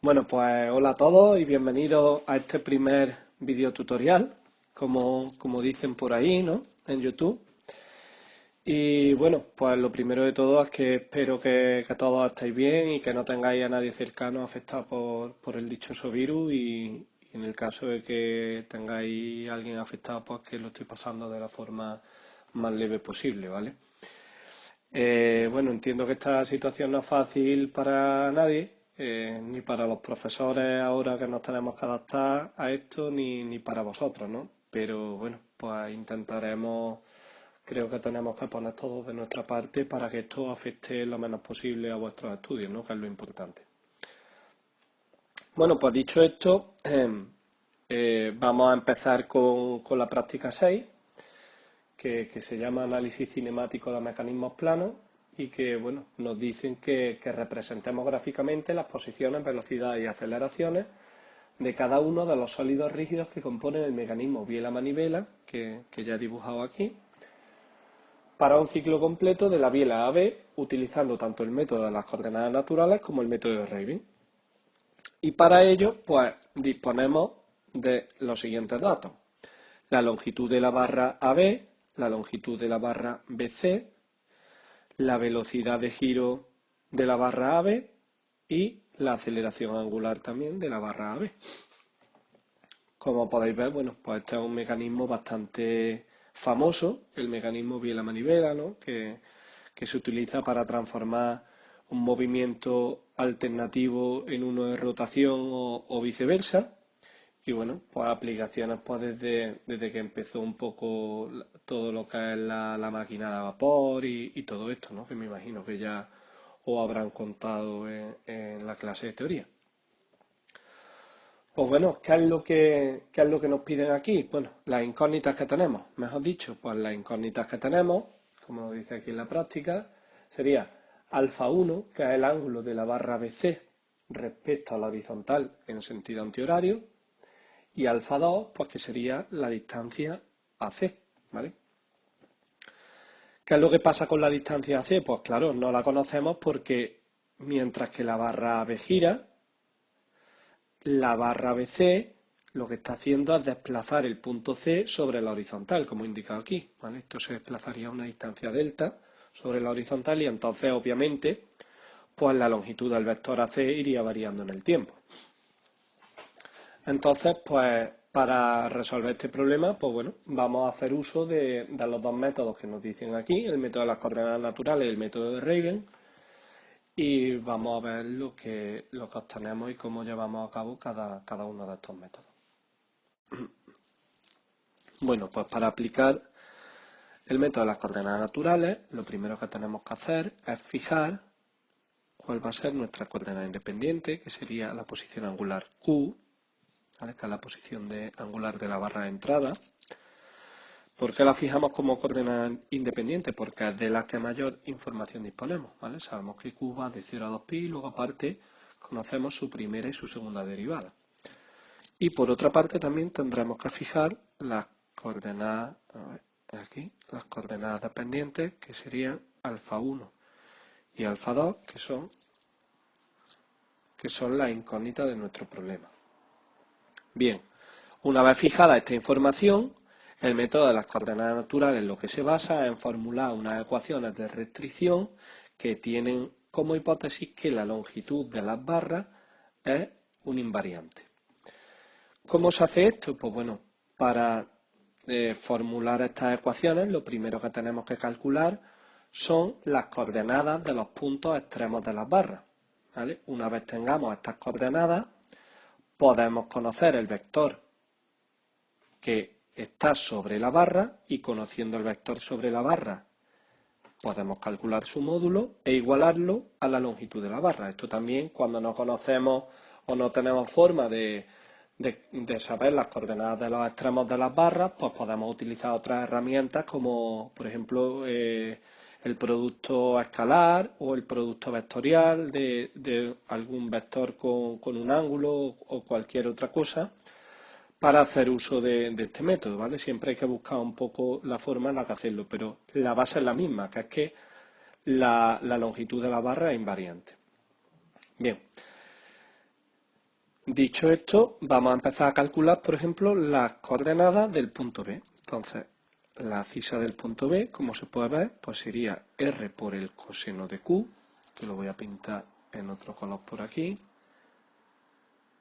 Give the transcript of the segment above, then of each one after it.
Bueno, pues hola a todos y bienvenidos a este primer video tutorial, como dicen por ahí, ¿no? En YouTube. Y bueno, pues lo primero de todo es que espero que todos estéis bien y que no tengáis a nadie cercano afectado por el dichoso virus y en el caso de que tengáis a alguien afectado, pues que lo estoy pasando de la forma más leve posible, ¿vale? Bueno, entiendo que esta situación no es fácil para nadie, ni para los profesores ahora que nos tenemos que adaptar a esto, ni para vosotros, ¿no? Pero bueno, pues intentaremos, creo que tenemos que poner todos de nuestra parte para que esto afecte lo menos posible a vuestros estudios, ¿no? Que es lo importante. Bueno, pues dicho esto, vamos a empezar con la práctica 6 que se llama análisis cinemático de mecanismos planos y que bueno, nos dicen que representemos gráficamente las posiciones, velocidades y aceleraciones de cada uno de los sólidos rígidos que componen el mecanismo biela-manivela, que ya he dibujado aquí, para un ciclo completo de la biela AB, utilizando tanto el método de las coordenadas naturales como el método de Raven. Y para ello, pues disponemos de los siguientes datos: la longitud de la barra AB, la longitud de la barra BC, la velocidad de giro de la barra AB y la aceleración angular también de la barra AB. Como podéis ver, bueno, pues este es un mecanismo bastante famoso, el mecanismo biela-manivela, ¿no? que se utiliza para transformar un movimiento alternativo en uno de rotación o viceversa. Y bueno, pues aplicaciones pues desde que empezó un poco todo lo que es la máquina de vapor y todo esto, ¿no? Que me imagino que ya os habrán contado en la clase de teoría. Pues bueno, qué es lo que nos piden aquí? Bueno, las incógnitas que tenemos, mejor dicho, pues las incógnitas que tenemos, como dice aquí en la práctica, sería alfa 1, que es el ángulo de la barra BC respecto a la horizontal en sentido antihorario, y alfa 2, pues que sería la distancia AC, ¿vale? ¿Qué es lo que pasa con la distancia AC? Pues claro, no la conocemos porque mientras que la barra AB gira, la barra BC lo que está haciendo es desplazar el punto C sobre la horizontal, como he indicado aquí, ¿vale? Esto se desplazaría a una distancia delta sobre la horizontal y entonces, obviamente, pues la longitud del vector AC iría variando en el tiempo. Entonces, pues para resolver este problema, pues bueno, vamos a hacer uso de los dos métodos que nos dicen aquí, el método de las coordenadas naturales y el método de Raven, y vamos a ver lo que obtenemos y cómo llevamos a cabo cada uno de estos métodos. Bueno, pues para aplicar el método de las coordenadas naturales, lo primero que tenemos que hacer es fijar cuál va a ser nuestra coordenada independiente, que sería la posición angular Q, ¿vale? Que es la posición angular de la barra de entrada. ¿Por qué la fijamos como coordenada independiente? Porque es de la que mayor información disponemos, ¿vale? Sabemos que Q va de 0 a 2pi y luego aparte conocemos su primera y su segunda derivada. Y por otra parte también tendremos que fijar las coordenadas, aquí, las coordenadas dependientes, que serían alfa 1 y alfa 2, que son las incógnitas de nuestro problema. Bien, una vez fijada esta información, el método de las coordenadas naturales en lo que se basa es en formular unas ecuaciones de restricción que tienen como hipótesis que la longitud de las barras es un invariante. ¿Cómo se hace esto? Pues bueno, para formular estas ecuaciones, lo primero que tenemos que calcular son las coordenadas de los puntos extremos de las barras, ¿vale? Una vez tengamos estas coordenadas, podemos conocer el vector que está sobre la barra y conociendo el vector sobre la barra podemos calcular su módulo e igualarlo a la longitud de la barra. Esto también cuando no conocemos o no tenemos forma de saber las coordenadas de los extremos de las barras, pues podemos utilizar otras herramientas como por ejemplo el producto escalar o el producto vectorial de algún vector con un ángulo o cualquier otra cosa para hacer uso de este método, ¿vale? Siempre hay que buscar un poco la forma en la que hacerlo, pero la base es la misma, que es que la longitud de la barra es invariante. Bien, Dicho esto, vamos a empezar a calcular, por ejemplo, las coordenadas del punto B. Entonces, la abscisa del punto B, como se puede ver, pues sería R por el coseno de Q, que lo voy a pintar en otro color por aquí,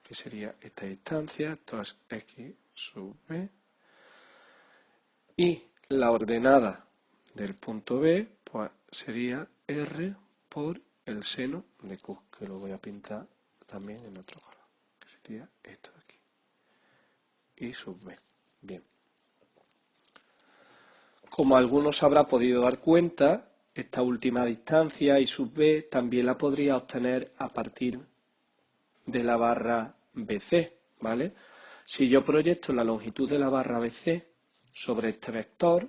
que sería esta distancia, esto es X sub B. Y la ordenada del punto B, pues sería R por el seno de Q, que lo voy a pintar también en otro color, que sería esto de aquí. Y sub B. Bien. Como algunos habrá podido dar cuenta, esta última distancia, I sub B, también la podría obtener a partir de la barra BC, ¿vale? Si yo proyecto la longitud de la barra BC sobre este vector,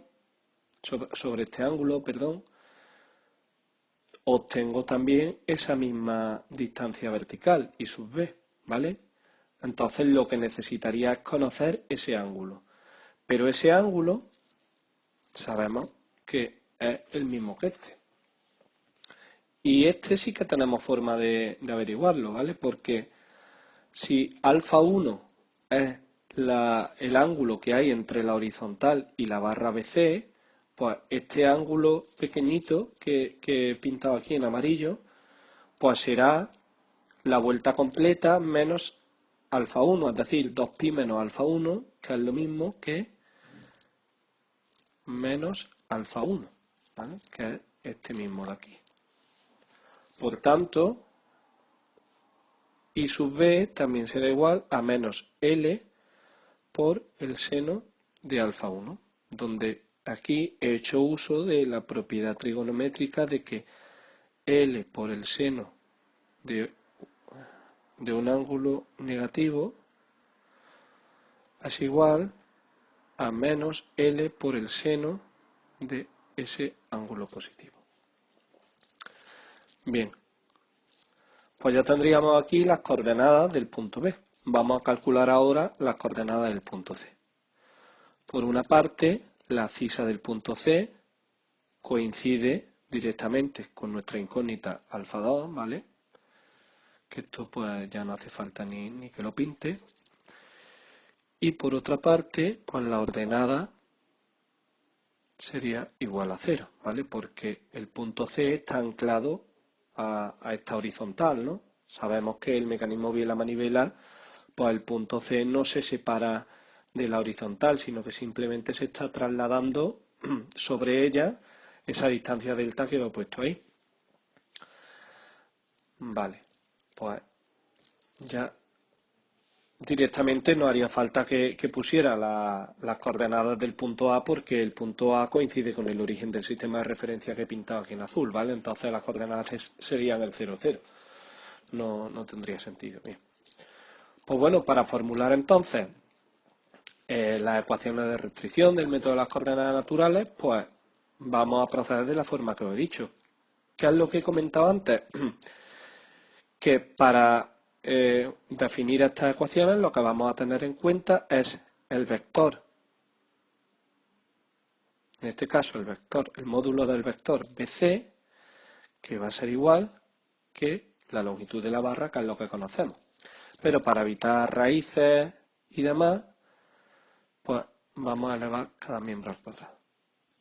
sobre este ángulo, perdón, obtengo también esa misma distancia vertical, I sub B, ¿vale? Entonces lo que necesitaría es conocer ese ángulo. Pero ese ángulo sabemos que es el mismo que este. Y este sí que tenemos forma de averiguarlo, ¿vale? Porque si alfa 1 es el ángulo que hay entre la horizontal y la barra BC, pues este ángulo pequeñito que he pintado aquí en amarillo, pues será la vuelta completa menos alfa 1, es decir, 2pi menos alfa 1, que es lo mismo que menos alfa 1, ¿vale? Que es este mismo de aquí. Por tanto, I sub B también será igual a menos L por el seno de alfa 1, donde aquí he hecho uso de la propiedad trigonométrica de que L por el seno de un ángulo negativo es igual a menos L por el seno de ese ángulo positivo. Bien, pues ya tendríamos aquí las coordenadas del punto B. Vamos a calcular ahora las coordenadas del punto C. Por una parte, la abscisa del punto C coincide directamente con nuestra incógnita alfa 2, ¿vale? Que esto pues ya no hace falta ni que lo pinte. Y por otra parte, pues la ordenada sería igual a 0, ¿vale? Porque el punto C está anclado a esta horizontal, ¿no? Sabemos que el mecanismo biela-manivela, pues el punto C no se separa de la horizontal, sino que simplemente se está trasladando sobre ella esa distancia delta que lo he puesto ahí. Vale, pues ya directamente no haría falta que pusiera las coordenadas del punto A, porque el punto A coincide con el origen del sistema de referencia que he pintado aquí en azul, ¿vale? Entonces las coordenadas serían el 0, 0. No tendría sentido. Bien. Pues bueno, para formular entonces las ecuaciones de restricción del método de las coordenadas naturales, pues vamos a proceder de la forma que os he dicho. ¿Qué es lo que he comentado antes? Que para definir estas ecuaciones lo que vamos a tener en cuenta es el vector, en este caso el módulo del vector BC, que va a ser igual que la longitud de la barra, que es lo que conocemos. Pero para evitar raíces y demás, pues vamos a elevar cada miembro al cuadrado.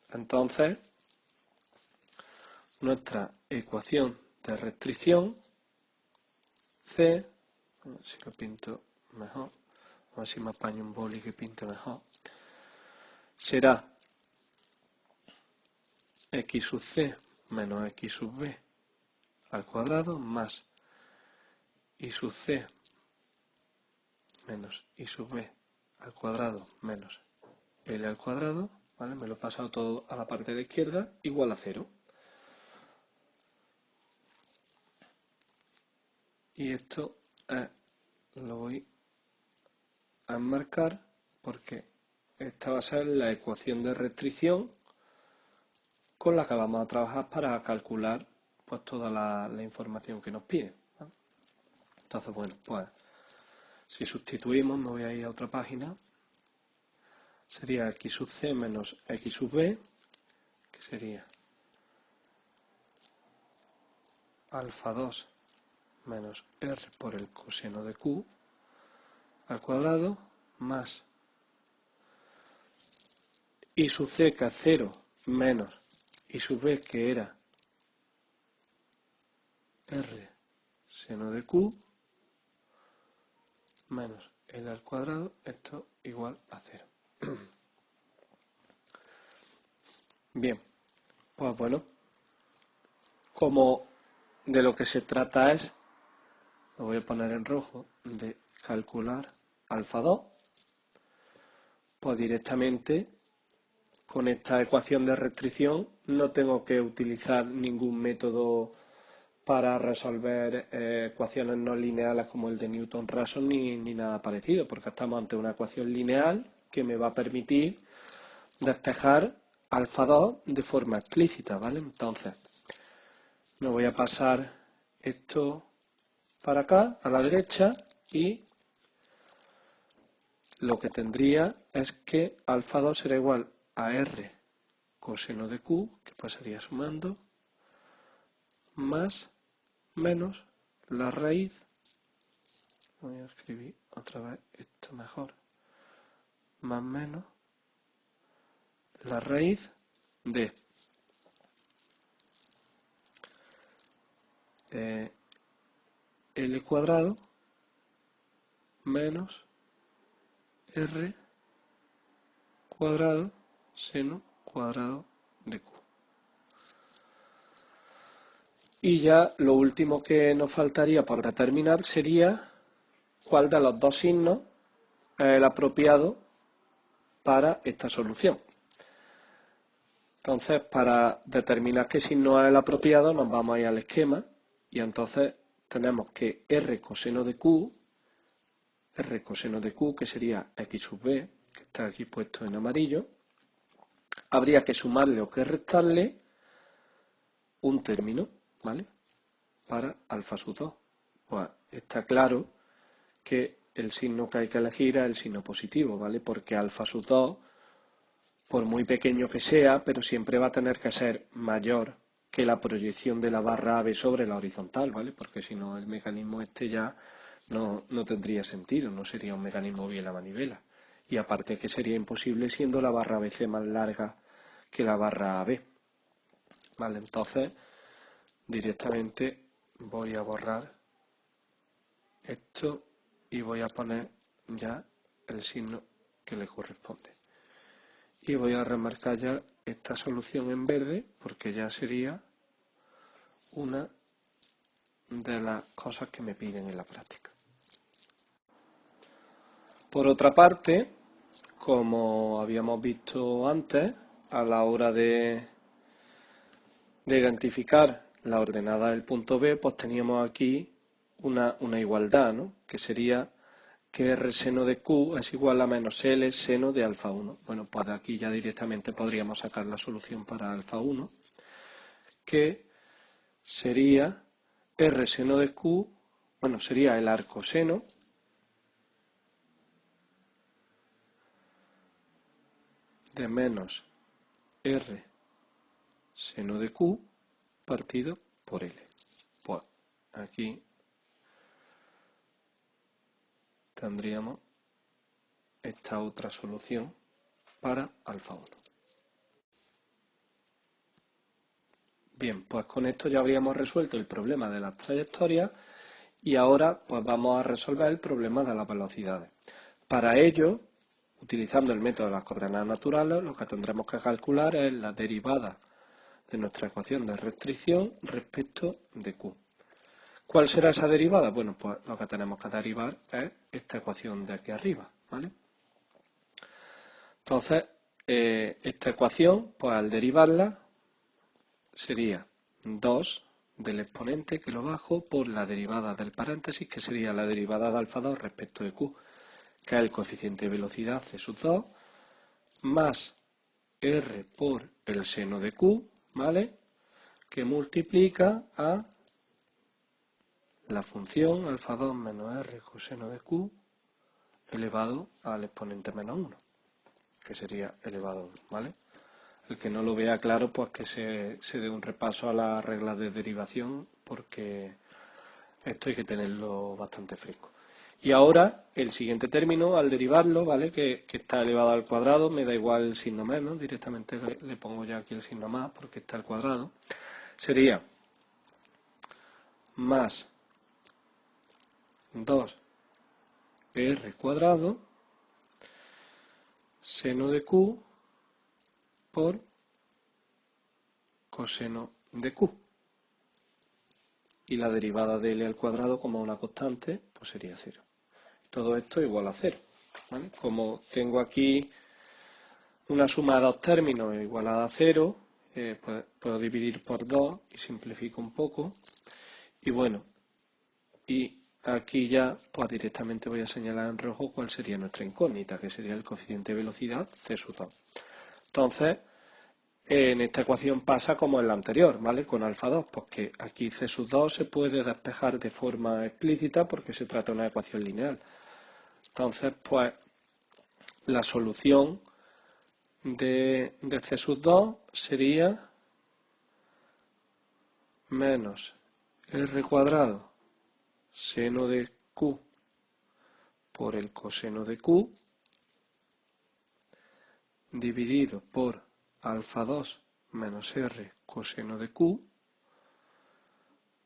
Entonces, nuestra ecuación de restricción C, a ver si lo pinto mejor, a ver si me apaño un boli que pinte mejor, será x sub c menos x sub b al cuadrado más y sub c menos y sub b al cuadrado menos l al cuadrado, ¿vale? Me lo he pasado todo a la parte de la izquierda, igual a 0. Y esto lo voy a enmarcar porque esta va a ser la ecuación de restricción con la que vamos a trabajar para calcular pues toda la información que nos pide, ¿vale? Entonces, bueno, pues si sustituimos, me voy a ir a otra página, sería x sub c menos x sub b, que sería alfa 2 menos r por el coseno de q, al cuadrado más I sub c, que es 0, menos I sub b, que era R seno de Q, menos L al cuadrado, esto igual a 0. Bien, pues bueno, como de lo que se trata es, lo voy a poner en rojo, de calcular alfa 2, pues directamente con esta ecuación de restricción no tengo que utilizar ningún método para resolver ecuaciones no lineales como el de Newton-Raphson ni nada parecido, porque estamos ante una ecuación lineal que me va a permitir despejar alfa 2 de forma explícita, ¿vale? Entonces, me voy a pasar esto para acá, a la derecha, y lo que tendría es que alfa 2 será igual a R coseno de Q, que pasaría sumando, más menos la raíz, voy a escribir otra vez esto mejor, más menos la raíz de L cuadrado menos R cuadrado seno cuadrado de Q. Y ya lo último que nos faltaría por determinar sería cuál de los dos signos es el apropiado para esta solución. Entonces, para determinar qué signo es el apropiado, nos vamos a ir al esquema y entonces tenemos que R coseno de Q, que sería X sub B, que está aquí puesto en amarillo, habría que sumarle o que restarle un término, ¿vale? Para alfa sub 2. Pues está claro que el signo que hay que elegir es el signo positivo, ¿vale? Porque alfa sub 2, por muy pequeño que sea, pero siempre va a tener que ser mayor que la proyección de la barra AB sobre la horizontal, ¿vale? Porque si no, el mecanismo este ya no tendría sentido, no sería un mecanismo bien a manivela. Y aparte que sería imposible siendo la barra ABC más larga que la barra AB. Vale, entonces directamente voy a borrar esto y voy a poner ya el signo que le corresponde. Y voy a remarcar ya esta solución en verde porque ya sería una de las cosas que me piden en la práctica. Por otra parte, como habíamos visto antes, a la hora de identificar la ordenada del punto B, pues teníamos aquí una igualdad, ¿no? Que sería que R seno de Q es igual a menos L seno de alfa 1. Bueno, pues de aquí ya directamente podríamos sacar la solución para alfa 1, que sería R seno de Q, bueno, sería el arcoseno de menos R seno de Q partido por L. Pues aquí tendríamos esta otra solución para alfa 1. Bien, pues con esto ya habríamos resuelto el problema de las trayectorias y ahora pues vamos a resolver el problema de las velocidades. Para ello, utilizando el método de las coordenadas naturales, lo que tendremos que calcular es la derivada de nuestra ecuación de restricción respecto de Q. ¿Cuál será esa derivada? Bueno, pues lo que tenemos que derivar es esta ecuación de aquí arriba, ¿vale? Entonces, esta ecuación, pues al derivarla, sería 2 del exponente, que lo bajo, por la derivada del paréntesis, que sería la derivada de alfa 2 respecto de Q, que es el coeficiente de velocidad C sub 2, más R por el seno de Q, ¿vale? Que multiplica a la función alfa 2 menos R coseno de Q elevado al exponente menos 1, que sería elevado a 1, ¿vale? El que no lo vea claro, pues que se dé un repaso a las reglas de derivación, porque esto hay que tenerlo bastante fresco. Y ahora el siguiente término, al derivarlo, ¿vale? Que está elevado al cuadrado, me da igual el signo menos, directamente le pongo ya aquí el signo más porque está al cuadrado, sería más 2r cuadrado seno de q por coseno de q. Y la derivada de L al cuadrado como una constante, pues sería 0. Todo esto igual a 0. ¿Vale? Como tengo aquí una suma de dos términos igualada a 0, pues puedo dividir por 2 y simplifico un poco. Y bueno, y aquí ya pues directamente voy a señalar en rojo cuál sería nuestra incógnita, que sería el coeficiente de velocidad c sub 2. Entonces, en esta ecuación pasa como en la anterior, ¿vale? Con alfa 2, porque aquí c sub 2 se puede despejar de forma explícita porque se trata de una ecuación lineal. Entonces, pues, la solución de c sub 2 sería menos r cuadrado seno de q por el coseno de q dividido por alfa 2 menos r coseno de q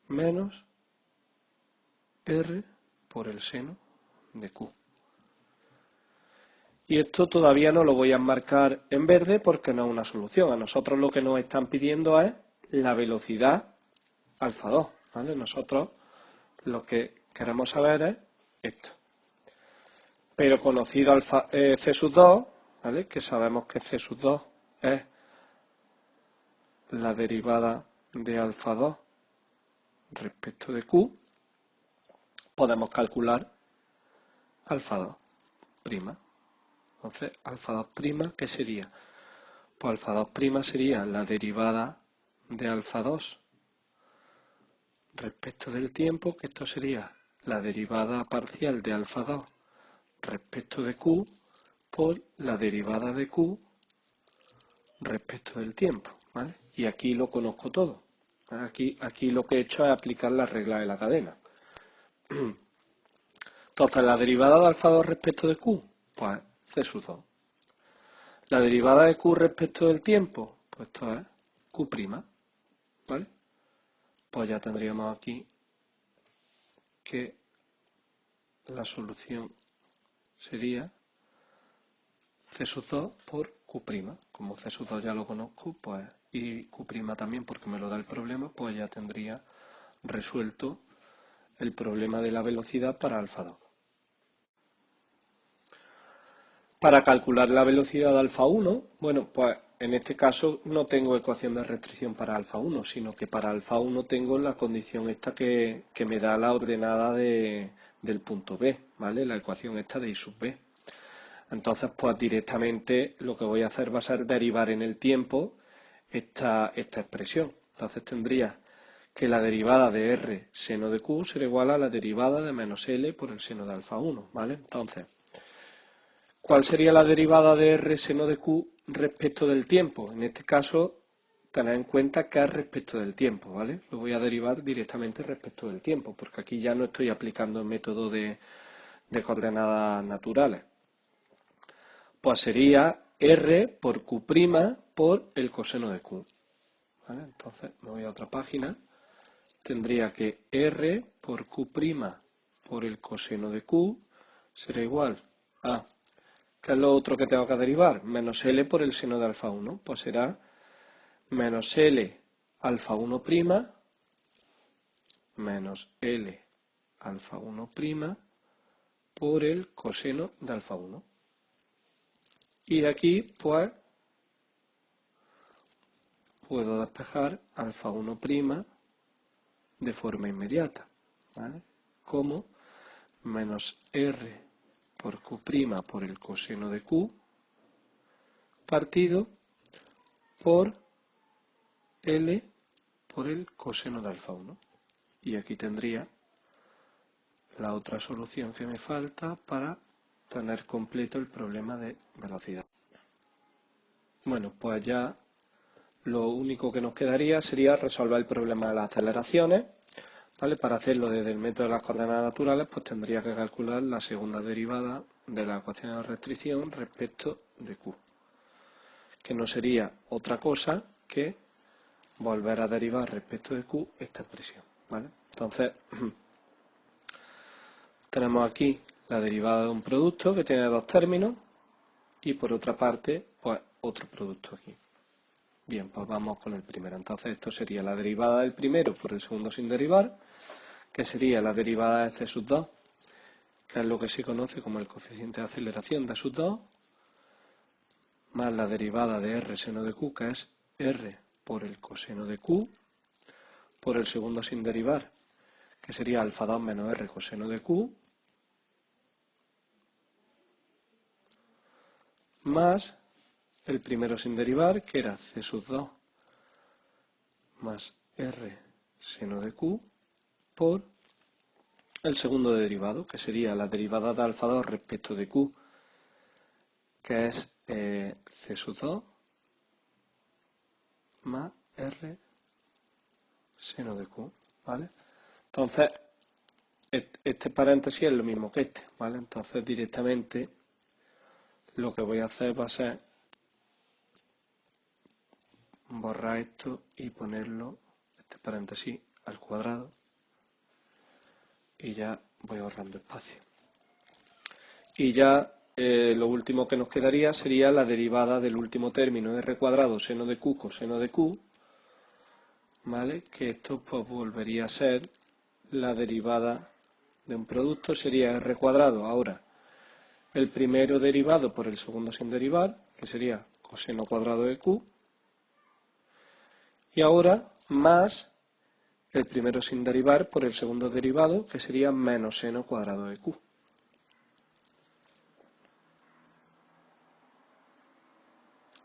menos r por el seno de q. Y esto todavía no lo voy a marcar en verde porque no es una solución. A nosotros lo que nos están pidiendo es la velocidad alfa 2, ¿vale? Nosotros lo que queremos saber es esto. Pero conocido c sub 2, ¿vale? Que sabemos que c sub 2 es la derivada de alfa 2 respecto de q, podemos calcular alfa 2 prima. Entonces, alfa 2 prima, ¿qué sería? Pues alfa 2 prima sería la derivada de alfa 2 respecto del tiempo, que esto sería la derivada parcial de alfa 2 respecto de q por la derivada de q respecto del tiempo, ¿vale? Y aquí lo conozco todo. Aquí lo que he hecho es aplicar la regla de la cadena. Entonces, la derivada de alfa 2 respecto de q, pues c sub 2. La derivada de q respecto del tiempo, pues esto es q', ¿vale? Pues ya tendríamos aquí que la solución sería c sub 2 por q'. Como c sub 2 ya lo conozco, pues y q' también porque me lo da el problema, pues ya tendría resuelto el problema de la velocidad para alfa 2. Para calcular la velocidad de alfa 1, bueno, pues en este caso no tengo ecuación de restricción para alfa 1, sino que para alfa 1 tengo la condición esta que me da la ordenada del punto B, ¿vale? La ecuación esta de I sub B. Entonces, pues directamente lo que voy a hacer va a ser derivar en el tiempo esta expresión. Entonces tendría que la derivada de R seno de Q será igual a la derivada de menos L por el seno de alfa 1, ¿vale? Entonces, ¿cuál sería la derivada de R seno de Q respecto del tiempo? En este caso, tened en cuenta que es respecto del tiempo, ¿vale? Lo voy a derivar directamente respecto del tiempo, porque aquí ya no estoy aplicando el método de coordenadas naturales. Pues sería R por Q' por el coseno de Q. ¿Vale? Entonces me voy a otra página. Tendría que R por Q' por el coseno de Q será igual a, ¿qué es lo otro que tengo que derivar? Menos L por el seno de alfa 1. Pues será menos L alfa 1' menos L alfa 1' por el coseno de alfa 1. Y de aquí, pues, puedo despejar alfa 1' de forma inmediata, ¿vale? Como menos R por Q' por el coseno de Q partido por L por el coseno de alfa 1. Y aquí tendría la otra solución que me falta para tener completo el problema de velocidad. Bueno, pues ya lo único que nos quedaría sería resolver el problema de las aceleraciones, ¿vale? Para hacerlo desde el método de las coordenadas naturales, pues tendría que calcular la segunda derivada de la ecuación de restricción respecto de Q, que no sería otra cosa que volver a derivar respecto de Q esta expresión, ¿vale? Entonces, tenemos aquí la derivada de un producto que tiene dos términos y por otra parte, pues otro producto aquí. Bien, pues vamos con el primero. Entonces esto sería la derivada del primero por el segundo sin derivar, que sería la derivada de C sub 2, que es lo que se conoce como el coeficiente de aceleración de sub 2, más la derivada de R seno de Q, que es R por el coseno de Q, por el segundo sin derivar, que sería alfa 2 menos R coseno de Q, más el primero sin derivar, que era C sub 2 más R seno de Q, por el segundo derivado, que sería la derivada de alfa 2 respecto de Q, que es C sub 2 más R seno de Q, ¿vale? Entonces, este paréntesis es lo mismo que este, ¿vale? Entonces, directamente, lo que voy a hacer va a ser borrar esto y ponerlo, este paréntesis, al cuadrado, y ya voy ahorrando espacio. Y ya lo último que nos quedaría sería la derivada del último término, R cuadrado seno de Q coseno de Q, ¿vale? Que esto pues volvería a ser la derivada de un producto, sería R cuadrado ahora el primero derivado por el segundo sin derivar, que sería coseno cuadrado de Q, y ahora más el primero sin derivar por el segundo derivado, que sería menos seno cuadrado de Q.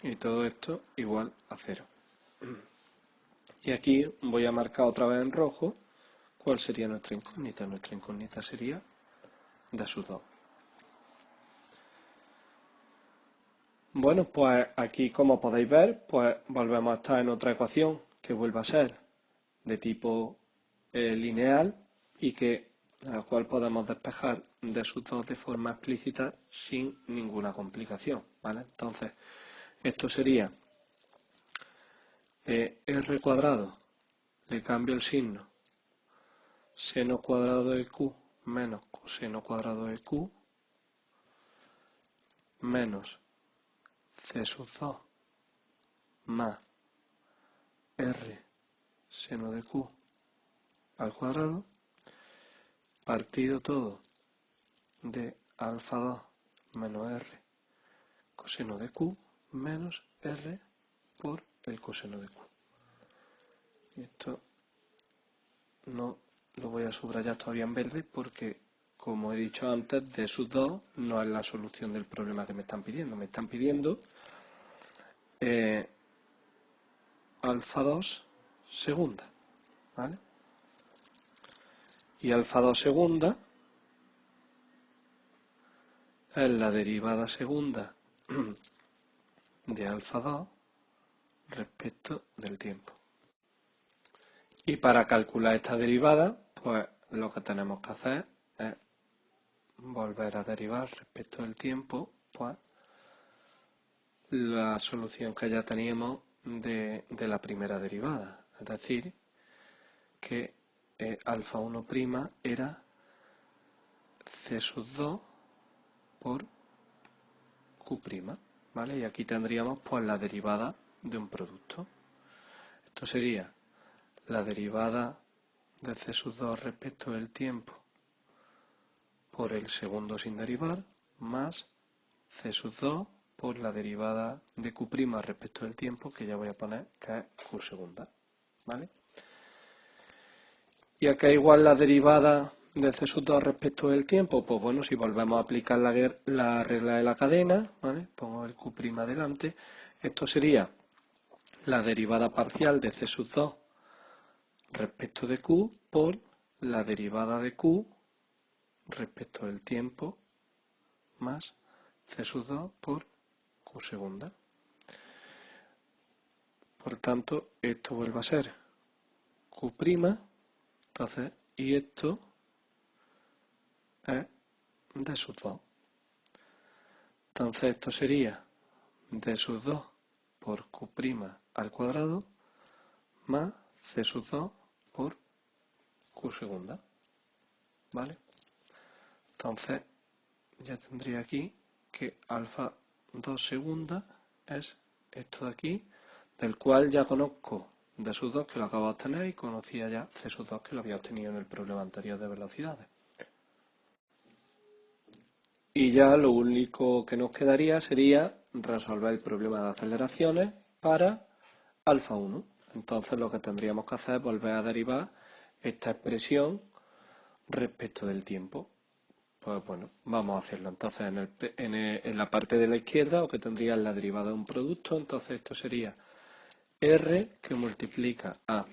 Y todo esto igual a 0. Y aquí voy a marcar otra vez en rojo cuál sería nuestra incógnita. Nuestra incógnita sería D sub 2. Bueno, pues aquí como podéis ver, pues volvemos a estar en otra ecuación que vuelve a ser de tipo lineal y la cual podemos despejar D sub 2 de forma explícita sin ninguna complicación, ¿vale? Entonces, esto sería R cuadrado, le cambio el signo, seno cuadrado de Q menos coseno cuadrado de Q, menos C sub 2 más R seno de Q al cuadrado, partido todo de alfa 2 menos R coseno de Q menos R por el coseno de Q. Y esto no lo voy a subrayar todavía en verde porque, como he dicho antes, D sub 2 no es la solución del problema que me están pidiendo. Me están pidiendo alfa 2 segunda, ¿vale? Y alfa 2 segunda es la derivada segunda de alfa 2 respecto del tiempo. Y para calcular esta derivada, pues lo que tenemos que hacer es volver a derivar respecto del tiempo, pues la solución que ya teníamos de la primera derivada. Es decir, que alfa 1' era C sub 2 por Q', ¿vale? Y aquí tendríamos pues la derivada de un producto. Esto sería la derivada de C sub 2 respecto del tiempo por el segundo sin derivar, más C sub 2 por la derivada de Q' respecto del tiempo, que ya voy a poner que es Q segunda, ¿vale? Y acá igual la derivada de C sub 2 respecto del tiempo, pues bueno, si volvemos a aplicar la regla de la cadena, ¿vale? Pongo el Q' delante, esto sería la derivada parcial de C sub 2 respecto de Q por la derivada de Q respecto del tiempo más C sub 2 por Q segunda. Por tanto, esto vuelve a ser Q', entonces y esto es d sub 2. Entonces esto sería d sub 2 por q' al cuadrado más c sub 2 por q segunda. ¿Vale? Entonces ya tendría aquí que alfa 2 segunda es esto de aquí, del cual ya conozco d sub 2 que lo acabo de obtener y conocía ya c sub 2 que lo había obtenido en el problema anterior de velocidades. Y ya lo único que nos quedaría sería resolver el problema de aceleraciones para alfa 1. Entonces lo que tendríamos que hacer es volver a derivar esta expresión respecto del tiempo. Pues bueno, vamos a hacerlo. Entonces en la parte de la izquierda lo que tendría es la derivada de un producto. Entonces esto sería R que multiplica a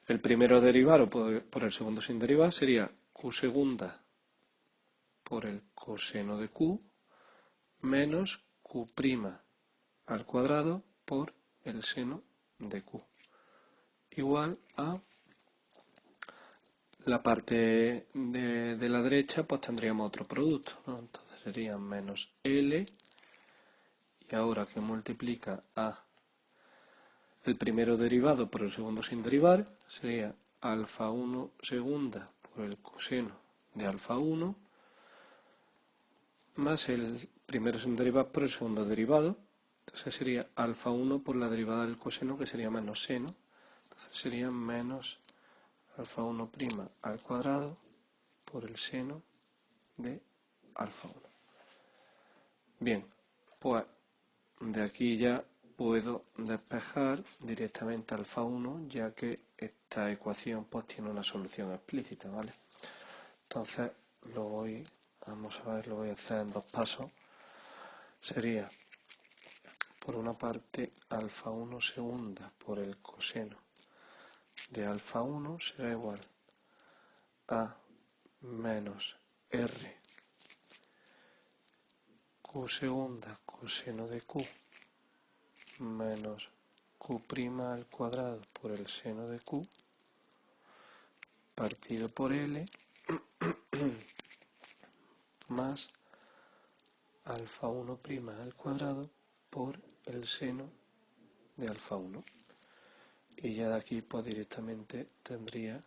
el primero derivado por el segundo sin derivar sería Q segunda por el coseno de Q menos Q' al cuadrado por el seno de Q igual a la parte de la derecha, pues tendríamos otro producto, ¿no? Entonces sería menos L y ahora que multiplica a el primero derivado por el segundo sin derivar sería alfa 1 segunda por el coseno de alfa 1 más el primero sin derivar por el segundo derivado. Entonces sería alfa 1 por la derivada del coseno, que sería menos seno. Entonces sería menos alfa 1' al cuadrado por el seno de alfa 1. Bien, pues de aquí ya puedo despejar directamente alfa 1, ya que esta ecuación pues tiene una solución explícita, ¿vale? Entonces vamos a ver, lo voy a hacer en dos pasos. Sería, por una parte, alfa 1 segunda por el coseno de alfa 1 será igual a menos R Q segunda coseno de Q menos Q' al cuadrado por el seno de Q partido por L más alfa 1' al cuadrado por el seno de alfa 1. Y ya de aquí pues directamente tendría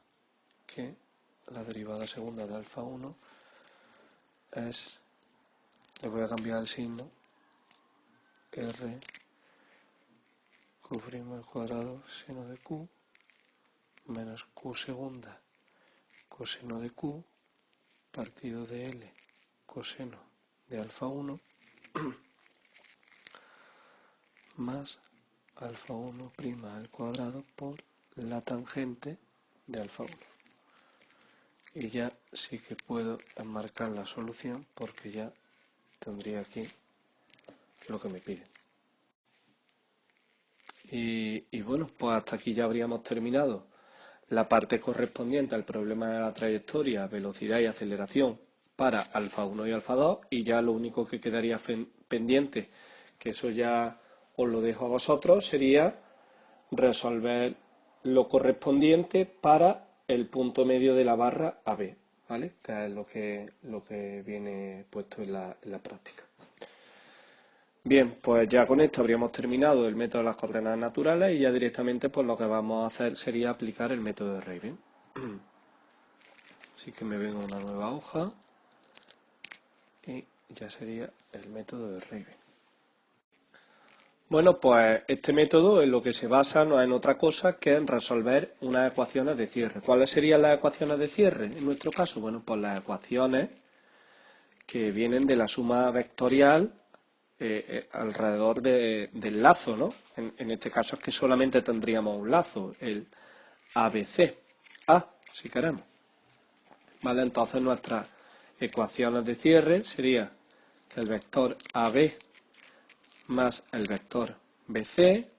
que la derivada segunda de alfa 1 es, le voy a cambiar el signo, R Q' al cuadrado seno de Q menos Q segunda coseno de Q partido de L coseno de alfa 1 más alfa 1' al cuadrado por la tangente de alfa 1. Y ya sí que puedo enmarcar la solución porque ya tendría aquí lo que me pide. Y bueno, pues hasta aquí ya habríamos terminado la parte correspondiente al problema de la trayectoria, velocidad y aceleración para alfa 1 y alfa 2, y ya lo único que quedaría pendiente, que eso ya os lo dejo a vosotros, sería resolver lo correspondiente para el punto medio de la barra AB, ¿vale? Que es lo que viene puesto en la práctica. Bien, pues ya con esto habríamos terminado el método de las coordenadas naturales y ya directamente pues lo que vamos a hacer sería aplicar el método de Raven. Así que me vengo a una nueva hoja y ya sería el método de Raven. Bueno, pues este método en lo que se basa no es en otra cosa que en resolver unas ecuaciones de cierre. ¿Cuáles serían las ecuaciones de cierre en nuestro caso? Bueno, pues las ecuaciones que vienen de la suma vectorial alrededor del lazo, ¿no? En este caso es que solamente tendríamos un lazo, el ABC, A, si queremos. ¿Vale? Entonces nuestras ecuaciones de cierre sería que el vector AB más el vector BC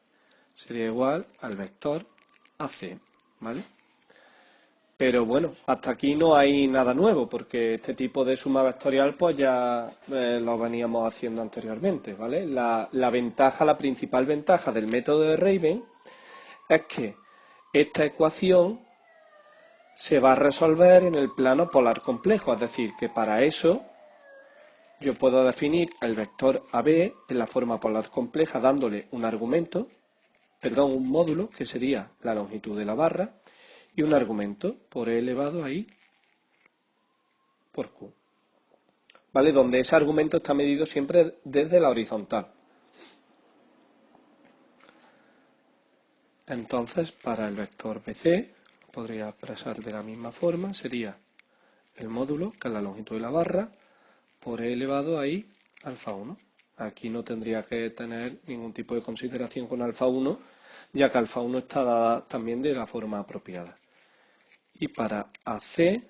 sería igual al vector AC, ¿vale? Pero bueno, hasta aquí no hay nada nuevo, porque este tipo de suma vectorial pues ya lo veníamos haciendo anteriormente, ¿vale? La principal ventaja del método de Raven es que esta ecuación se va a resolver en el plano polar complejo, es decir, que para eso yo puedo definir el vector AB en la forma polar compleja dándole un argumento, perdón, un módulo, que sería la longitud de la barra, y un argumento por E elevado a I por Q. ¿Vale? Donde ese argumento está medido siempre desde la horizontal. Entonces, para el vector BC, podría expresar de la misma forma, sería el módulo, que es la longitud de la barra, por E elevado a I alfa 1. Aquí no tendría que tener ningún tipo de consideración con alfa 1, ya que alfa 1 está dada también de la forma apropiada. Y para AC,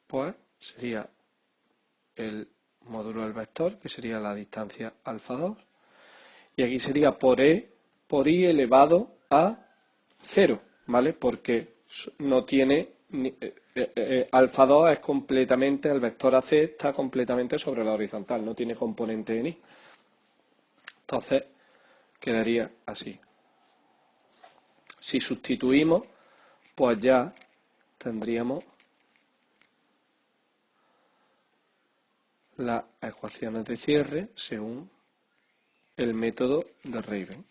pues sería el módulo del vector, que sería la distancia alfa 2, y aquí sería por I elevado a 0, ¿vale? Porque no tiene, alfa 2 es completamente, el vector AC está completamente sobre la horizontal, no tiene componente en I. Entonces, quedaría así. Si sustituimos, pues ya tendríamos las ecuaciones de cierre según el método de Raven,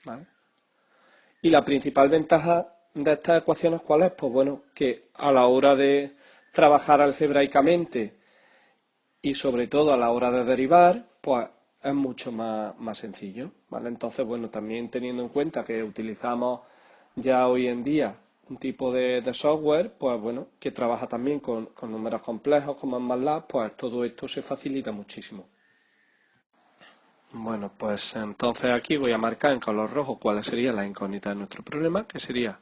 ¿vale? Y la principal ventaja de estas ecuaciones, ¿cuál es? Pues bueno, que a la hora de trabajar algebraicamente y sobre todo a la hora de derivar, pues es mucho más sencillo, ¿vale? Entonces, bueno, también teniendo en cuenta que utilizamos ya hoy en día un tipo de software, pues bueno, que trabaja también con números complejos como en MATLAB, pues todo esto se facilita muchísimo. Bueno, pues entonces aquí voy a marcar en color rojo cuál sería la incógnita de nuestro problema, que sería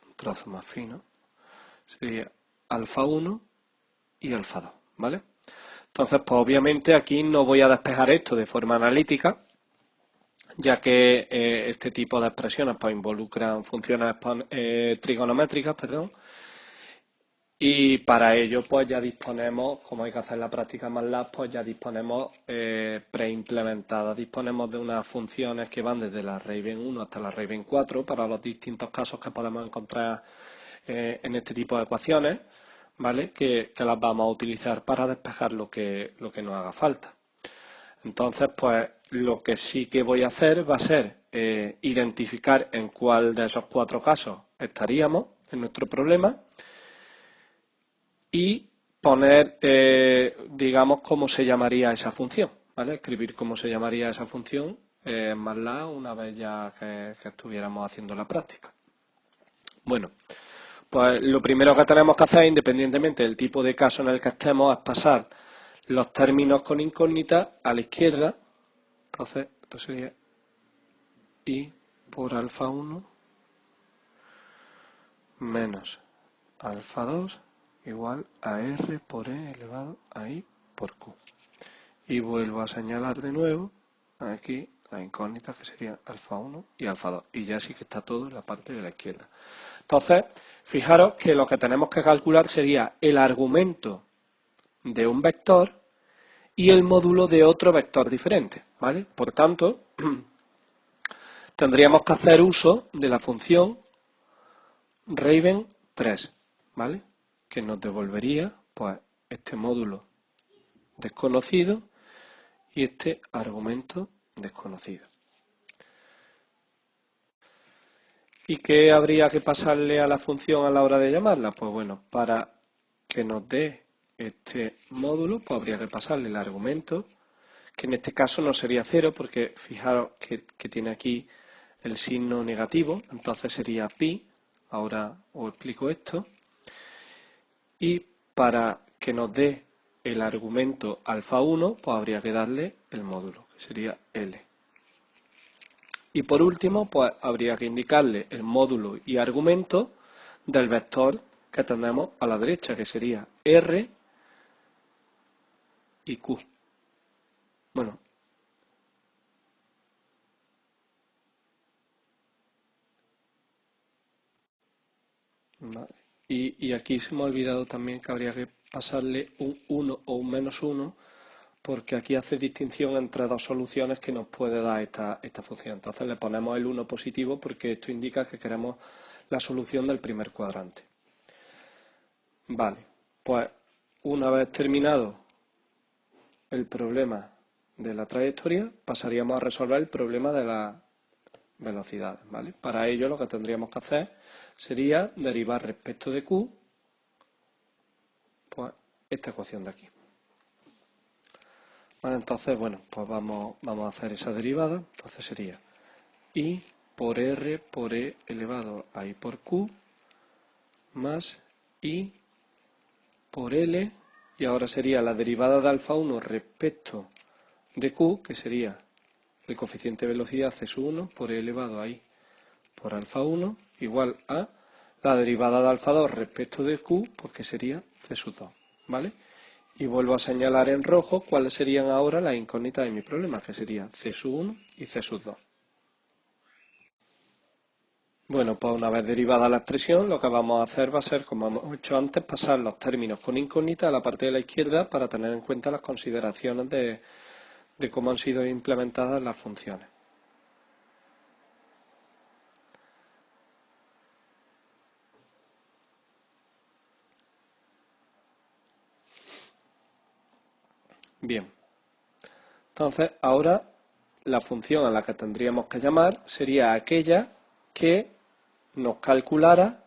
un trazo más fino, sería alfa 1 y alfa 2, ¿vale? Entonces, pues obviamente aquí no voy a despejar esto de forma analítica, ya que este tipo de expresiones pues involucran funciones trigonométricas, perdón, y para ello pues ya disponemos, como hay que hacer la práctica en MATLAB, pues ya disponemos preimplementadas, disponemos de unas funciones que van desde la Raven 1 hasta la Raven 4 para los distintos casos que podemos encontrar en este tipo de ecuaciones, ¿vale? Que las vamos a utilizar para despejar lo que nos haga falta. Entonces, pues lo que sí que voy a hacer va a ser identificar en cuál de esos 4 casos estaríamos en nuestro problema y poner, digamos, cómo se llamaría esa función, ¿vale? Escribir cómo se llamaría esa función en MATLAB una vez ya que estuviéramos haciendo la práctica. Bueno, pues lo primero que tenemos que hacer, independientemente del tipo de caso en el que estemos, es pasar los términos con incógnita a la izquierda. Entonces, esto sería I por alfa 1 menos alfa 2 igual a R por E elevado a I por Q. Y vuelvo a señalar de nuevo aquí la incógnita, que sería alfa 1 y alfa 2. Y ya sí que está todo en la parte de la izquierda. Entonces, fijaros que lo que tenemos que calcular sería el argumento de un vector y el módulo de otro vector diferente, ¿vale? Por tanto, tendríamos que hacer uso de la función Raven 3, ¿vale? Que nos devolvería, pues, este módulo desconocido y este argumento desconocido. ¿Y qué habría que pasarle a la función a la hora de llamarla? Pues bueno, para que nos dé este módulo, pues habría que pasarle el argumento, que en este caso no sería 0, porque fijaros que tiene aquí el signo negativo, entonces sería pi. Ahora os explico esto. Y para que nos dé el argumento alfa 1, pues habría que darle el módulo, que sería L. Y por último, pues habría que indicarle el módulo y argumento del vector que tenemos a la derecha, que sería R y Q. Bueno, vale. Y aquí se me ha olvidado también que habría que pasarle un 1 o un menos 1, porque aquí hace distinción entre dos soluciones que nos puede dar esta función. Entonces le ponemos el 1 positivo porque esto indica que queremos la solución del primer cuadrante. Vale, pues una vez terminado el problema de la trayectoria, pasaríamos a resolver el problema de las velocidades, ¿vale? Para ello lo que tendríamos que hacer sería derivar respecto de Q, pues esta ecuación de aquí. Vale, entonces, bueno, pues vamos a hacer esa derivada. Entonces sería I por R por E elevado a I por Q más I por L, y ahora sería la derivada de alfa 1 respecto de Q, que sería el coeficiente de velocidad C sub 1 por E elevado a I por alfa 1 igual a la derivada de alfa 2 respecto de Q, porque sería C sub 2, ¿vale? Y vuelvo a señalar en rojo cuáles serían ahora las incógnitas de mi problema, que serían C sub 1 y C sub 2. Bueno, pues una vez derivada la expresión, lo que vamos a hacer va a ser, como hemos hecho antes, pasar los términos con incógnita a la parte de la izquierda para tener en cuenta las consideraciones de cómo han sido implementadas las funciones. Bien, entonces ahora la función a la que tendríamos que llamar sería aquella que nos calculara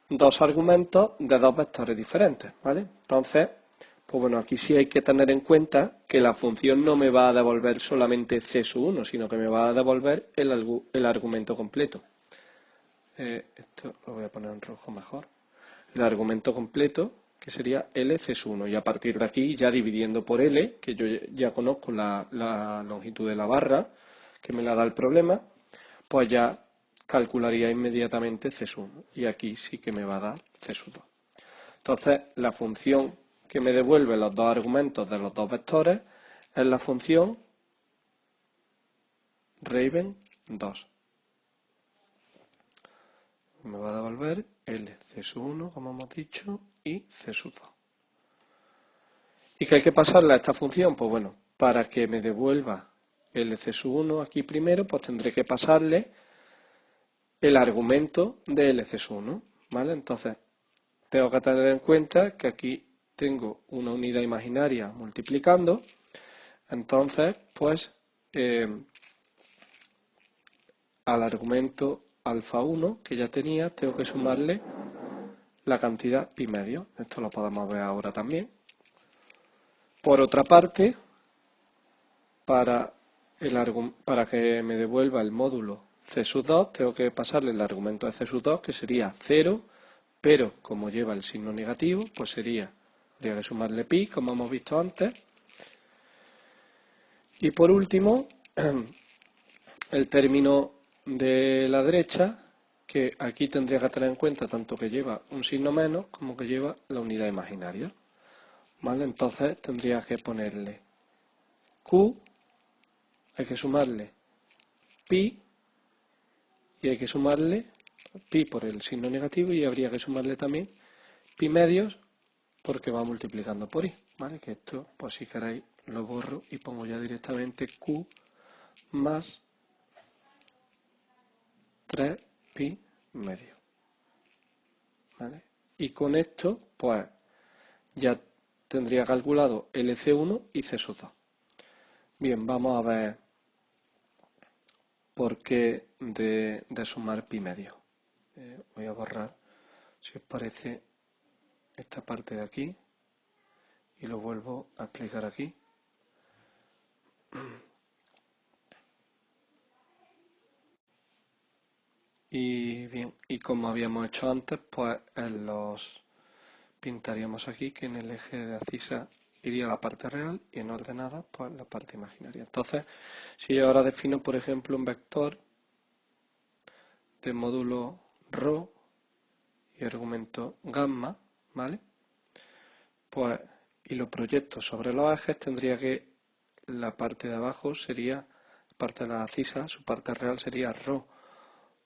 dos argumentos de dos vectores diferentes, ¿vale? Entonces, pues bueno, aquí sí hay que tener en cuenta que la función no me va a devolver solamente C sub 1, sino que me va a devolver el argumento completo. Esto lo voy a poner en rojo mejor. El argumento completo, que sería L C sub 1, y a partir de aquí, ya dividiendo por L, que yo ya conozco la longitud de la barra, que me la da el problema, pues ya calcularía inmediatamente C sub 1, y aquí sí que me va a dar C sub 2. Entonces, la función que me devuelve los dos argumentos de los dos vectores es la función Raven 2. Me va a devolver L C sub 1, como hemos dicho, y C sub 2. ¿Y qué hay que pasarle a esta función? Pues bueno, para que me devuelva L C sub 1 aquí primero, pues tendré que pasarle el argumento de L C sub 1, ¿vale? Entonces, tengo que tener en cuenta que aquí tengo una unidad imaginaria multiplicando, entonces, pues, al argumento alfa 1 que ya tenía, tengo que sumarle la cantidad pi medio. Esto lo podemos ver ahora también. Por otra parte, para que me devuelva el módulo C sub 2, tengo que pasarle el argumento de C sub 2, que sería 0, pero como lleva el signo negativo, pues habría que sumarle pi, como hemos visto antes. Y por último, el término de la derecha, que aquí tendría que tener en cuenta tanto que lleva un signo menos como que lleva la unidad imaginaria, ¿vale? Entonces tendría que ponerle Q, hay que sumarle pi, y hay que sumarle pi por el signo negativo, y habría que sumarle también pi medios porque va multiplicando por i, ¿vale? Que esto, pues si queréis, lo borro y pongo ya directamente Q más 3 pi medio, ¿vale? Y con esto, pues ya tendría calculado LC1 y C sub 2. Bien, vamos a ver por qué de sumar pi medio. Voy a borrar, si os parece, esta parte de aquí y lo vuelvo a explicar aquí. Y bien, y como habíamos hecho antes, pues los pintaríamos aquí, que en el eje de abscisa iría la parte real y en ordenada, pues la parte imaginaria. Entonces, si yo ahora defino, por ejemplo, un vector de módulo ρ y argumento gamma, ¿vale? Pues, y lo proyecto sobre los ejes, tendría que la parte de abajo sería, parte de la abscisa, su parte real sería ρ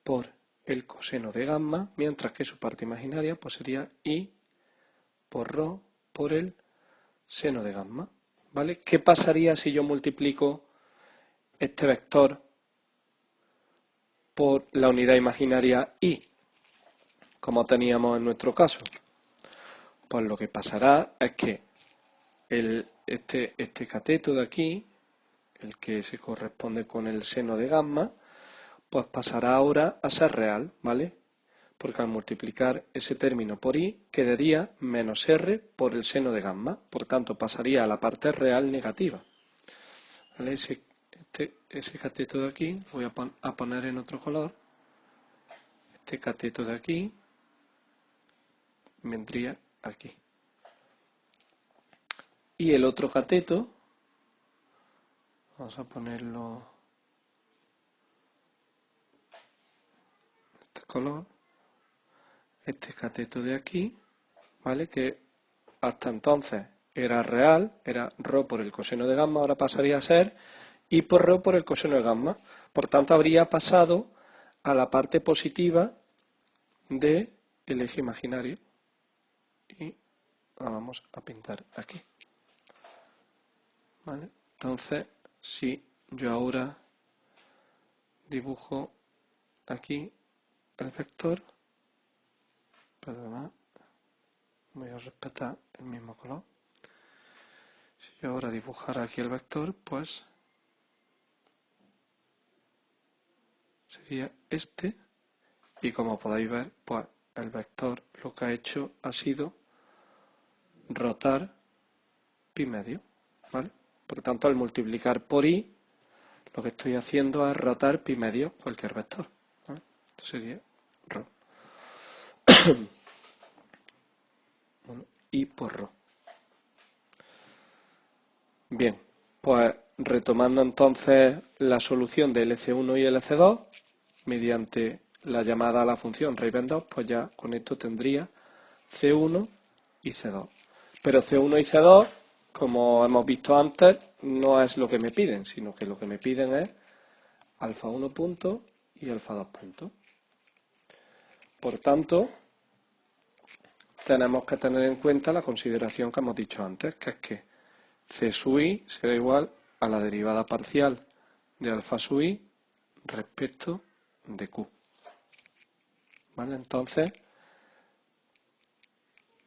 por el coseno de gamma, mientras que su parte imaginaria pues sería i por ρ por el seno de gamma, ¿vale? ¿Qué pasaría si yo multiplico este vector por la unidad imaginaria i, como teníamos en nuestro caso? pues lo que pasará es que este cateto de aquí, el que se corresponde con el seno de gamma, pues pasará ahora a ser real, ¿vale? Porque al multiplicar ese término por i quedaría menos r por el seno de gamma, por tanto pasaría a la parte real negativa. ¿Vale? Ese cateto de aquí voy a poner en otro color. Este cateto de aquí vendría aquí. Y el otro cateto, vamos a ponerlo este color, este cateto de aquí, ¿vale? Que hasta entonces era real, era ρ por el coseno de gamma, ahora pasaría a ser i por ρ por el coseno de gamma. Por tanto, habría pasado a la parte positiva del eje imaginario. Y la vamos a pintar aquí. ¿Vale? Entonces, si yo ahora dibujo aquí el vector, perdona, voy a respetar el mismo color. Si yo ahora dibujara aquí el vector, pues sería este, y como podéis ver, pues el vector lo que ha hecho ha sido rotar pi medio, ¿vale? Por tanto, al multiplicar por i, lo que estoy haciendo es rotar pi medio cualquier vector, ¿vale? Esto sería ρ. Bueno, i por ρ. Bien, pues retomando entonces la solución de LC1 y LC2 mediante la llamada a la función Raven2, pues ya con esto tendría C1 y C2. Pero C1 y C2, como hemos visto antes, no es lo que me piden, sino que lo que me piden es alfa 1 punto y alfa 2 punto. Por tanto, tenemos que tener en cuenta la consideración que hemos dicho antes, que es que C sub i será igual a la derivada parcial de alfa sub i respecto de q. ¿Vale? Entonces,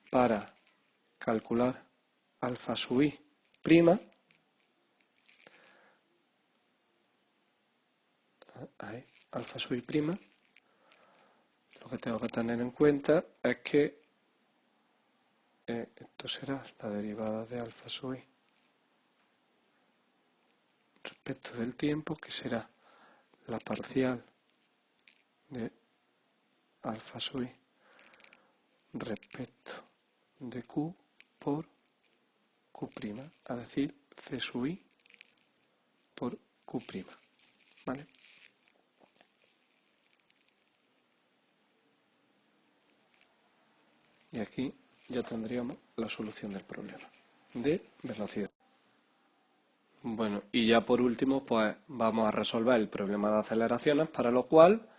para calcular alfa sub i prima, alfa sub i prima, lo que tengo que tener en cuenta es que esto será la derivada de alfa sub i respecto del tiempo, que será la parcial de alfa sub i respecto de q por q', es decir, c sub i por q', ¿vale? Y aquí ya tendríamos la solución del problema de velocidad. Bueno, y ya por último, pues vamos a resolver el problema de aceleraciones, para lo cual,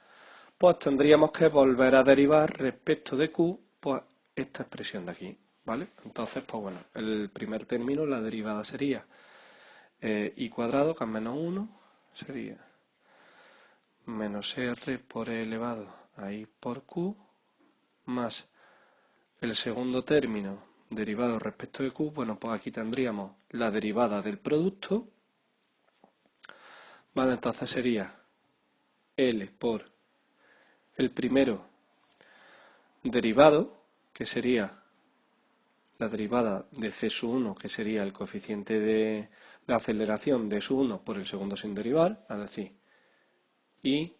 pues tendríamos que volver a derivar respecto de q, pues esta expresión de aquí, ¿vale? Entonces, pues bueno, el primer término, la derivada sería i cuadrado, que es menos 1, sería menos r por e elevado a i por q, más el segundo término derivado respecto de q, bueno, pues aquí tendríamos la derivada del producto, ¿vale? Entonces sería L por el primero derivado, que sería la derivada de C sub 1, que sería el coeficiente de aceleración de sub 1 por el segundo sin derivar, es decir, I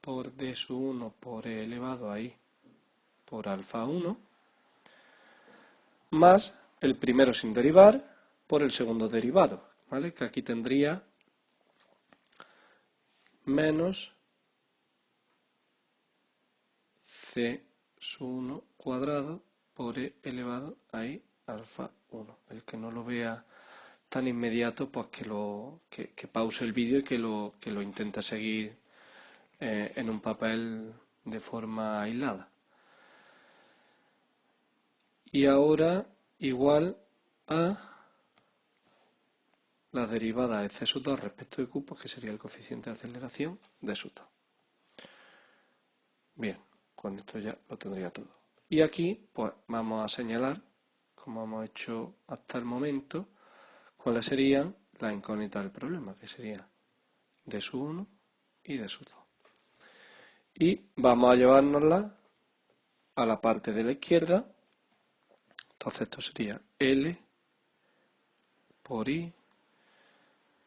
por D sub 1 por E elevado a I por alfa 1, más el primero sin derivar por el segundo derivado, ¿vale? Que aquí tendría menos C sub 1 cuadrado por E elevado a I alfa 1. El que no lo vea tan inmediato, pues que pause el vídeo y que lo intente seguir en un papel de forma aislada. Y ahora igual a la derivada de c sub 2 respecto de q, pues que sería el coeficiente de aceleración de sub 2. Bien, con esto ya lo tendría todo. Y aquí pues vamos a señalar, como hemos hecho hasta el momento, cuáles serían las incógnitas del problema, que serían d sub 1 y d sub 2. Y vamos a llevárnosla a la parte de la izquierda. Entonces esto sería L por I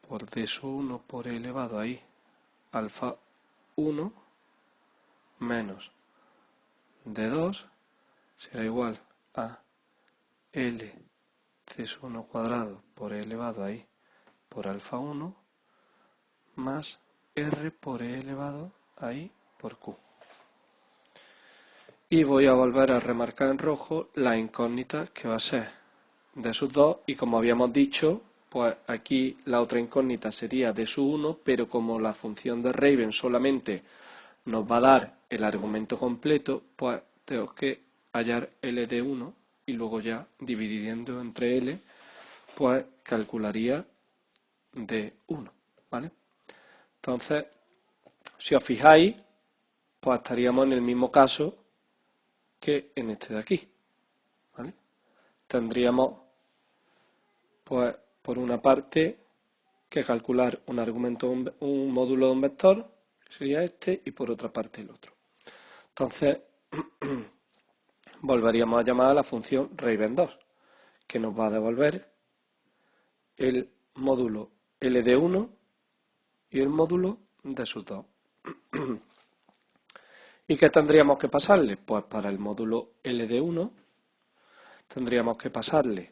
por d sub 1 por E elevado a I alfa 1 menos d2 será igual a L c sub 1 cuadrado por E elevado a I por alfa 1 más R por E elevado a I por Q. Y voy a volver a remarcar en rojo la incógnita que va a ser d sub 2 y como habíamos dicho, pues aquí la otra incógnita sería d sub 1, pero como la función de Raven solamente nos va a dar el argumento completo, pues tengo que hallar L de 1 y luego ya dividiendo entre L, pues calcularía d 1, ¿vale? Entonces, si os fijáis, pues estaríamos en el mismo caso que en este de aquí, ¿vale? Tendríamos, pues, por una parte, que calcular un argumento, un módulo de un vector, que sería este, y por otra parte el otro. Entonces, volveríamos a llamar a la función Raven2, que nos va a devolver el módulo L de 1 y el módulo de sub 2. ¿Y qué tendríamos que pasarle? Pues para el módulo L de 1 tendríamos que pasarle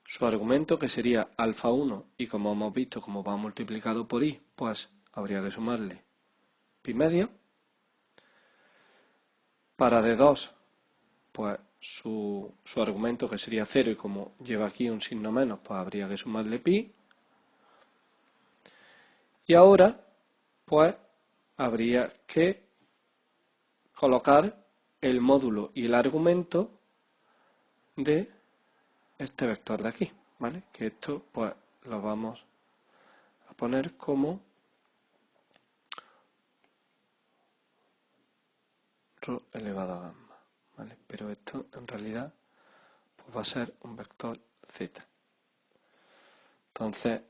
su argumento, que sería alfa 1, y como hemos visto, como va multiplicado por I, pues habría que sumarle pi medio. Para D2, pues su argumento, que sería 0, y como lleva aquí un signo menos, pues habría que sumarle pi. Y ahora, pues, habría que colocar el módulo y el argumento de este vector de aquí, ¿vale? Que esto, pues, lo vamos a poner como rho elevado a gamma, ¿vale? Pero esto, en realidad, pues va a ser un vector z. Entonces,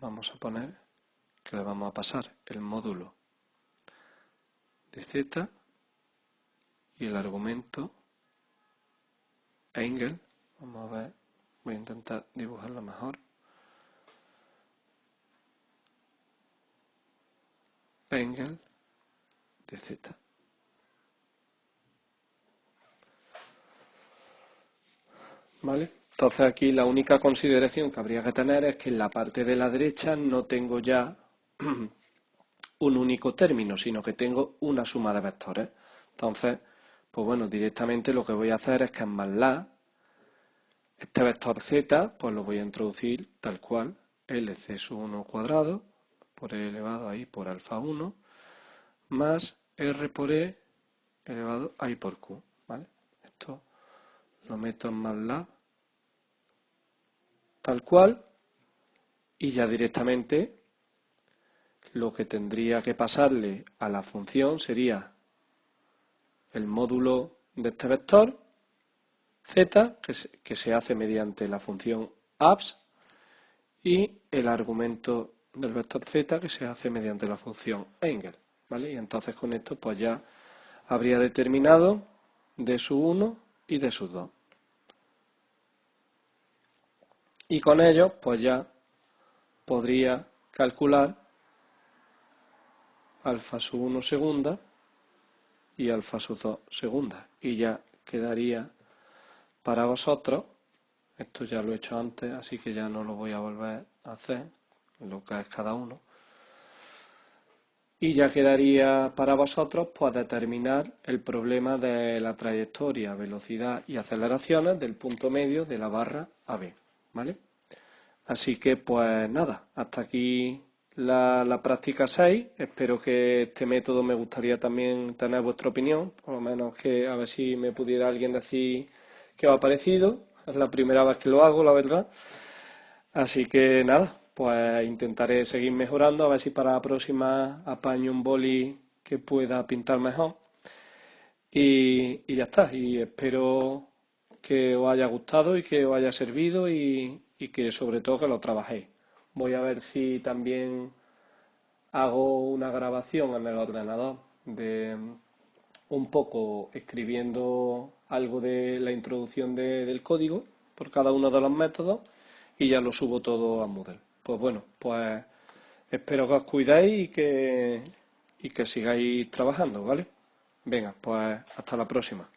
vamos a poner que le vamos a pasar el módulo de z y el argumento Engel. Vamos a ver, voy a intentar dibujarlo mejor. Engel de z. ¿Vale? Entonces aquí la única consideración que habría que tener es que en la parte de la derecha no tengo ya un único término, sino que tengo una suma de vectores. Entonces, pues bueno, directamente lo que voy a hacer es que en MATLAB este vector z, pues lo voy a introducir tal cual, LC sub 1 cuadrado por E elevado a I por alfa 1 más R por E elevado a I por Q, ¿vale? Esto lo meto en MATLAB tal cual y ya directamente lo que tendría que pasarle a la función sería el módulo de este vector z, que se hace mediante la función abs, y el argumento del vector z, que se hace mediante la función Engel, ¿vale? Y entonces con esto pues ya habría determinado d sub 1 y d sub 2. Y con ellos pues ya podría calcular alfa sub 1 segunda y alfa sub 2 segunda. Y ya quedaría para vosotros, esto ya lo he hecho antes, así que ya no lo voy a volver a hacer, lo que es cada uno. Y ya quedaría para vosotros pues determinar el problema de la trayectoria, velocidad y aceleraciones del punto medio de la barra AB, ¿vale? Así que pues nada, hasta aquí la práctica 6. Espero que este método, me gustaría también tener vuestra opinión, por lo menos que a ver si me pudiera alguien decir qué os ha parecido. Es la primera vez que lo hago, la verdad. Así que nada, pues intentaré seguir mejorando, a ver si para la próxima apaño un boli que pueda pintar mejor. Y ya está. Y espero que os haya gustado y que os haya servido y que sobre todo que lo trabajéis. Voy a ver si también hago una grabación en el ordenador de un poco escribiendo algo de la introducción del código por cada uno de los métodos y ya lo subo todo a Moodle. Pues bueno, pues espero que os cuidéis y que sigáis trabajando, ¿vale? Venga, pues hasta la próxima.